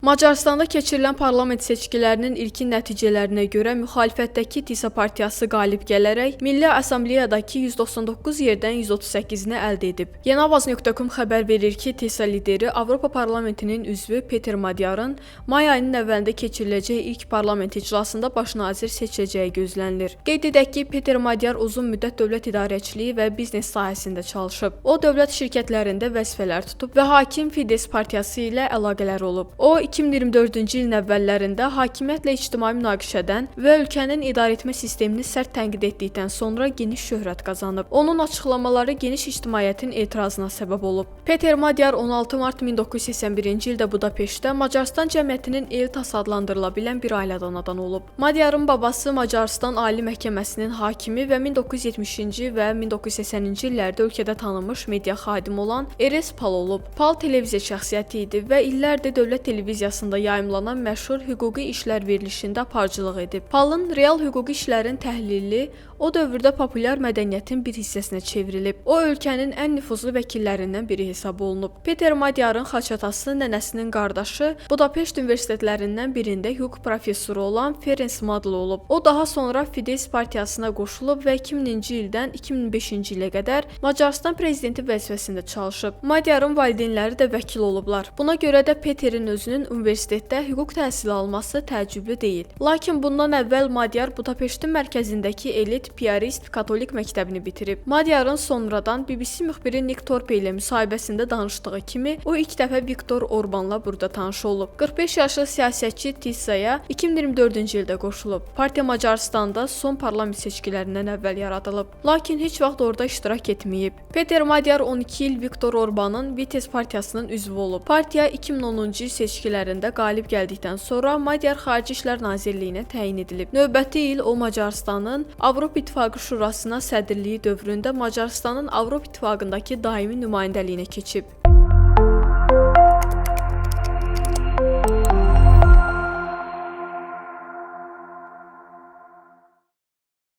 Macaristanda keçirilən parlament seçkilərinin ilkin nəticələrinə görə müxalifətdəki TİSA partiyası qalib gələrək Milli Assambleyadakı 199 yerdən 138-ni əldə edib. Yenavaz.com xəbər verir ki, TİSA lideri Avropa Parlamentinin üzvü Peter Magyarın may ayının əvvəlində keçiriləcək ilk parlament iclasında baş nazir seçiləcəyi gözlənilir. Qeyd edək ki, Peter Magyar uzun müddət dövlət idarəçiliyi və biznes sahəsində çalışıb. O, dövlət şirkətlərində vəzifələr tutub və hakim Fides partiyası ilə əlaqələr olub. O, 2024-cü ilin əvvəllərində hakimiyyətlə ictimai münaqişədən və ölkənin idarəetmə sistemini sərt tənqid etdikdən sonra geniş şöhrət qazanıb. Onun açıqlamaları geniş ictimaiyyətin etirazına səbəb olub. Peter Magyar 16 mart 1981-ci ildə Budapeştdə Macarıstan cəmiyyətinin Elitas adlandırıla bilən bir ailədən anadan olub. Magyarın babası Macarıstan Ali Məhkəməsinin hakimi və 1970-ci və 1980-ci illərdə ölkədə tanınmış media xadimi olan Eres Pal olub. Pal televiziya şəxsiyyəti idi və illərdir dövlət televiziyasında yayımlanan məşhur hüquqi işlər verilişində aparıcılıq edib. Palın real hüquqi işlərin təhlili o dövrdə populyar mədəniyyətin bir hissəsinə çevrilib. O, ölkənin ən nüfuzlu vəkillərindən biri hesab olunub. Peter Magyarın xaçatası nənəsinin qardaşı Budapeşt universitetlərindən birində hüquq professoru olan Ferenc Madl olub. O, daha sonra Fides partiyasına qoşulub və 2000-ci ildən 2005-ci ilə qədər Macarıstan prezidenti vəzifəsində çalışıb. Magyarın valideynləri də vəkil olublar. Buna görə də Peterin özünün universitetdə hüquq təhsili alması təəccüblü deyil. Lakin bundan əvvəl Magyar Budapeştin mərkəzindəki elit piarist katolik məktəbini bitirib. Magyarın sonradan BBC müxbiri Nick Torpe ilə müsahibəsində danışdığı kimi, o ilk dəfə Viktor Orbanla burada tanış olub. 45 yaşlı siyasətçi TİSA-ya 2024-cü ildə qoşulub. Partiya Macaristanda son parlament seçkilərindən əvvəl yaradılıb. Lakin heç vaxt orada iştirak etməyib. Peter Magyar 12 il Viktor Orbanın Vites partiyasının üzvü olub. Partiya 2010-cu il seçkilərində qalib gəldikdən sonra Magyar Xarici İşlər Nazirliyinə təyin edilib. Növbəti il o Macarıstanın Avropa İttifaqı Şurasına sədrliyi dövründə Macarıstanın Avropa İttifaqındakı daimi nümayəndəliyinə keçib.